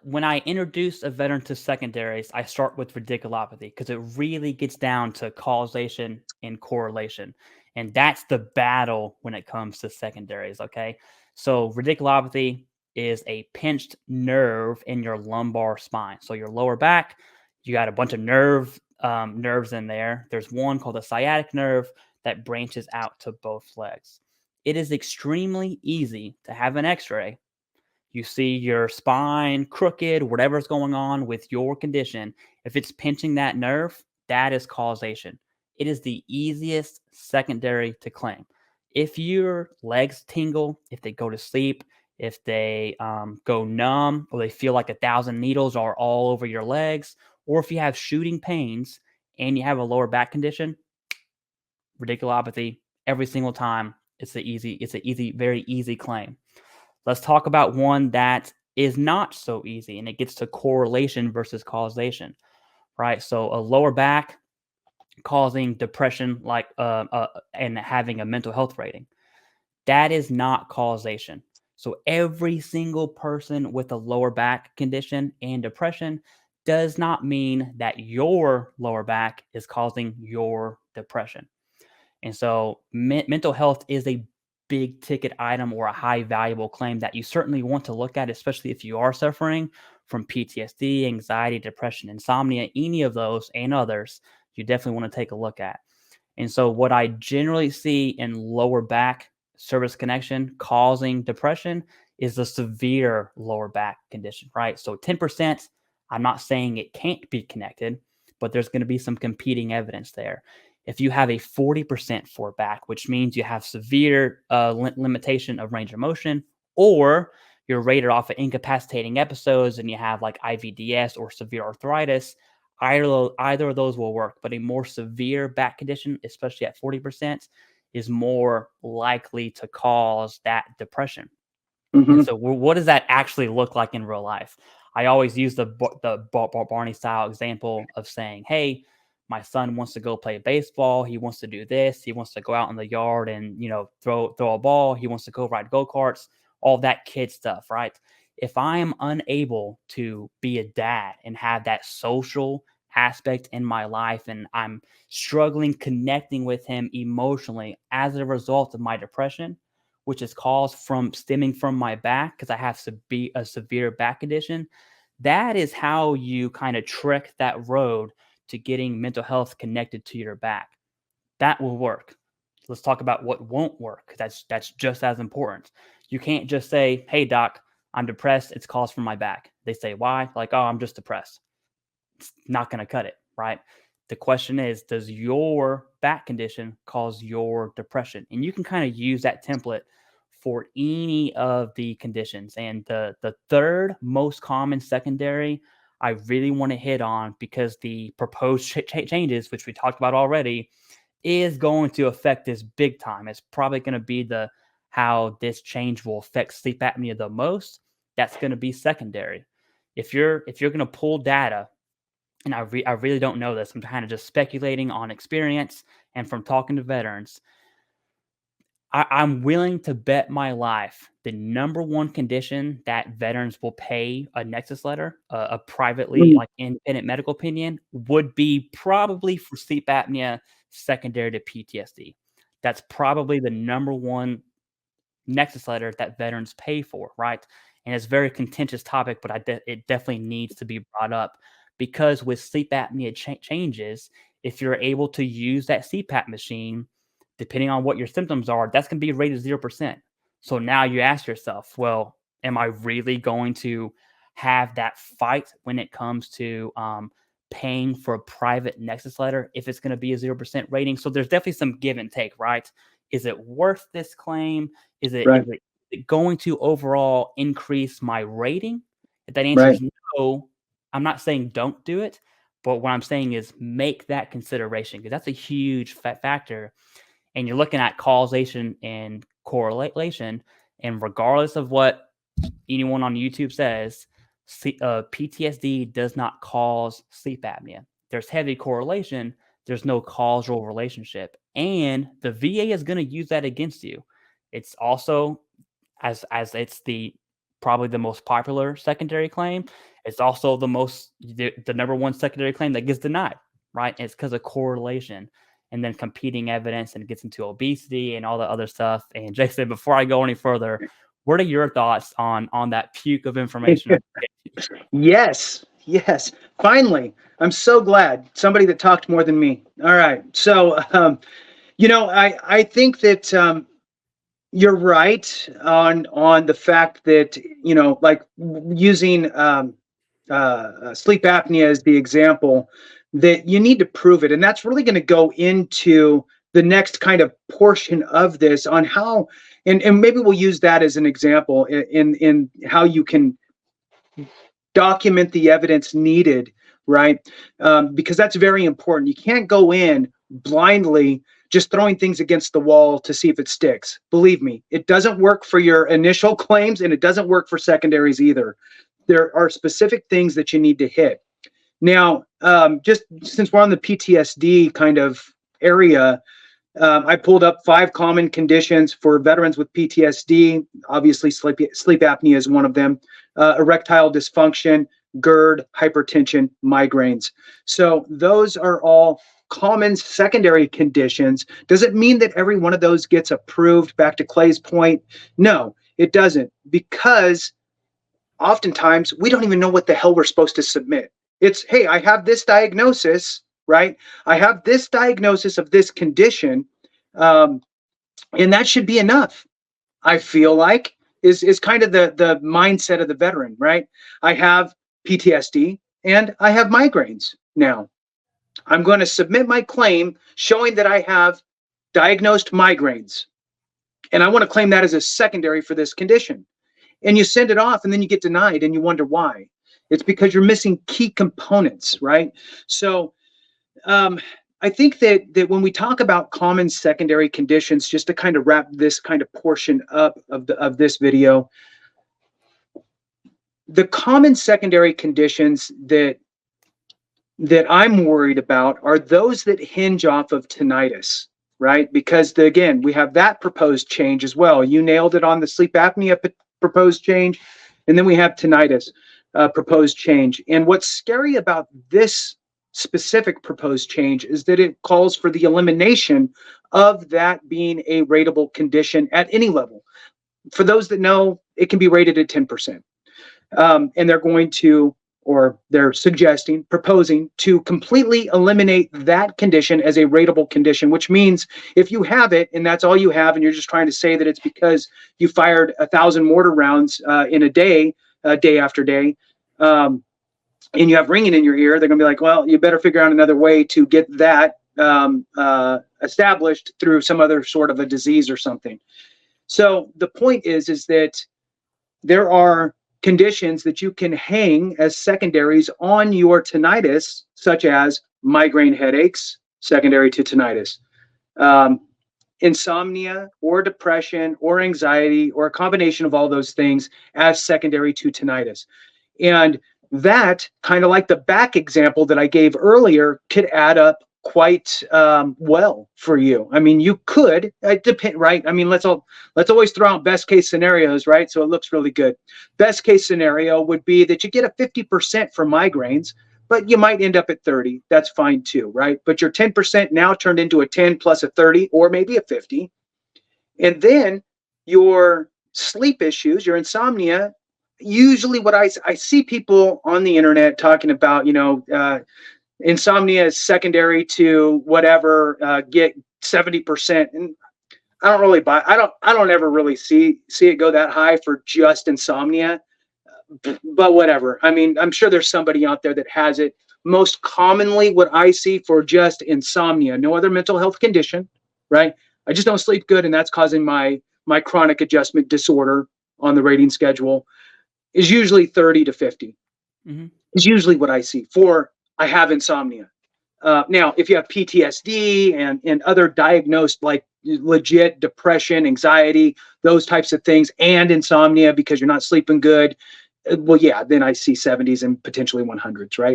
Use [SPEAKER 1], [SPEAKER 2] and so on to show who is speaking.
[SPEAKER 1] when I introduce a veteran to secondaries, I start with radiculopathy because it really gets down to causation and correlation. And that's the battle when it comes to secondaries. Okay. So, radiculopathy is a pinched nerve in your lumbar spine. So, your lower back, you got a bunch of nerves in there. There's one called the sciatic nerve that branches out to both legs. It is extremely easy to have an x ray. You see your spine crooked, whatever's going on with your condition. If it's pinching that nerve, that is causation. It is the easiest secondary to claim. If your legs tingle, if they go to sleep, if they go numb, or they feel like 1,000 needles are all over your legs, or if you have shooting pains and you have a lower back condition, radiculopathy every single time. It's a very easy claim. Let's talk about one that is not so easy, and it gets to correlation versus causation, right? So a lower back causing depression, and having a mental health rating, that is not causation. So every single person with a lower back condition and depression does not mean that your lower back is causing your depression. And so mental health is a big ticket item or a high valuable claim that you certainly want to look at, especially if you are suffering from PTSD, anxiety, depression, insomnia, any of those and others, you definitely want to take a look at. And so what I generally see in lower back service connection causing depression is a severe lower back condition, right? So 10%, I'm not saying it can't be connected, but there's going to be some competing evidence there. If you have a 40% for back, which means you have severe limitation of range of motion, or you're rated off of incapacitating episodes and you have like IVDS or severe arthritis, either of those will work. But a more severe back condition, especially at 40%, is more likely to cause that depression. And so, what does that actually look like in real life? I always use the Barney style example of saying, "Hey, my son wants to go play baseball. He wants to do this. He wants to go out in the yard and throw a ball. He wants to go ride go karts. All that kid stuff, right? If I am unable to be a dad and have that social aspect in my life, and I'm struggling connecting with him emotionally as a result of my depression, which is caused from stemming from my back because I have a severe back condition, that is how you kind of trick that road to getting mental health connected to your back. That will work. Let's talk about what won't work. That's just as important. You can't just say, "Hey doc, I'm depressed. It's caused from my back." They say, "Why?" Like, "Oh, I'm just depressed." It's not going to cut it, right? The question is, does your back condition cause your depression? And you can kind of use that template for any of the conditions. And the third most common secondary I really want to hit on, because the proposed changes, which we talked about already, is going to affect this big time. It's probably going to be how this change will affect sleep apnea the most. That's going to be secondary. If you're going to pull data, and I really don't know this, I'm kind of just speculating on experience and from talking to veterans, I'm willing to bet my life the number one condition that veterans will pay a Nexus letter, a privately, like, independent medical opinion, would be probably for sleep apnea secondary to PTSD. That's probably the number one Nexus letter that veterans pay for, right? And it's a very contentious topic, but it definitely needs to be brought up, because with sleep apnea changes, if you're able to use that CPAP machine, depending on what your symptoms are, that's going to be rated 0%. So now you ask yourself, well, am I really going to have that fight when it comes to paying for a private Nexus letter if it's going to be a 0% rating? So there's definitely some give and take, right? Is it worth this claim? Is it going to overall increase my rating? If that answer is no, I'm not saying don't do it, but what I'm saying is make that consideration, because that's a huge factor. And you're looking at causation and correlation, and regardless of what anyone on YouTube says, PTSD does not cause sleep apnea. There's heavy correlation. There's no causal relationship, and the VA is going to use that against you. It's also, as it's the probably the most popular secondary claim, It's also the number one secondary claim that gets denied, right? And it's because of correlation and then competing evidence, and it gets into obesity and all the other stuff. And Jason, before I go any further, what are your thoughts on that puke of information?
[SPEAKER 2] Yes. Finally, I'm so glad somebody that talked more than me. All right. So, I think that you're right on the fact that, like using sleep apnea as the example, that you need to prove it. And that's really going to go into the next kind of portion of this on how, and maybe we'll use that as an example in how you can document the evidence needed, right? Because that's very important. You can't go in blindly just throwing things against the wall to see if it sticks. Believe me, it doesn't work for your initial claims, and it doesn't work for secondaries either. There are specific things that you need to hit. Now, just since we're on the PTSD kind of area, I pulled up 5 common conditions for veterans with PTSD. Obviously, sleep apnea is one of them. Erectile dysfunction, GERD, hypertension, migraines. So those are all common secondary conditions. Does it mean that every one of those gets approved? Back to Clay's point, no, it doesn't, because oftentimes we don't even know what the hell we're supposed to submit. It's, hey, I have this diagnosis, right? I have this diagnosis of this condition, and that should be enough, I feel like, is kind of the mindset of the veteran, right? I have PTSD and I have migraines now. I'm going to submit my claim showing that I have diagnosed migraines, and I want to claim that as a secondary for this condition. And you send it off, and then you get denied, and you wonder why. It's because you're missing key components, right? So I think that when we talk about common secondary conditions, just to kind of wrap this kind of portion up of this video, the common secondary conditions that I'm worried about are those that hinge off of tinnitus, right? Because again, we have that proposed change as well. You nailed it on the sleep apnea proposed change, and then we have tinnitus proposed change. And what's scary about this specific proposed change is that it calls for the elimination of that being a rateable condition at any level. For those that know, it can be rated at 10%. And they're going to, or they're proposing to completely eliminate that condition as a rateable condition, which means if you have it and that's all you have, and you're just trying to say that it's because you fired 1,000 mortar rounds in a day, day after day, and you have ringing in your ear, they're going to be like, well, you better figure out another way to get that established through some other sort of a disease or something. So the point is that there are conditions that you can hang as secondaries on your tinnitus, such as migraine headaches, secondary to tinnitus, insomnia or depression or anxiety or a combination of all those things as secondary to tinnitus. And that, kind of like the back example that I gave earlier, could add up quite well for you. I mean, you could, it depend, right? I mean, let's always throw out best case scenarios, right? So it looks really good. Best case scenario would be that you get a 50% for migraines, but you might end up at 30. That's fine too, right? But your 10% now turned into a 10 plus a 30, or maybe a 50. And then your sleep issues, your insomnia, usually what I see people on the internet talking about, insomnia is secondary to whatever, get 70%. And I don't really buy, I don't ever really see it go that high for just insomnia, but whatever. I mean, I'm sure there's somebody out there that has it. Most commonly what I see for just insomnia, no other mental health condition, right? I just don't sleep good, and that's causing my chronic adjustment disorder on the rating schedule, is usually 30 to 50. Mm-hmm. Is usually what I see for I have insomnia. Now, if you have PTSD and other diagnosed like legit depression, anxiety, those types of things, and insomnia because you're not sleeping good, well, yeah, then I see 70s and potentially 100s, right?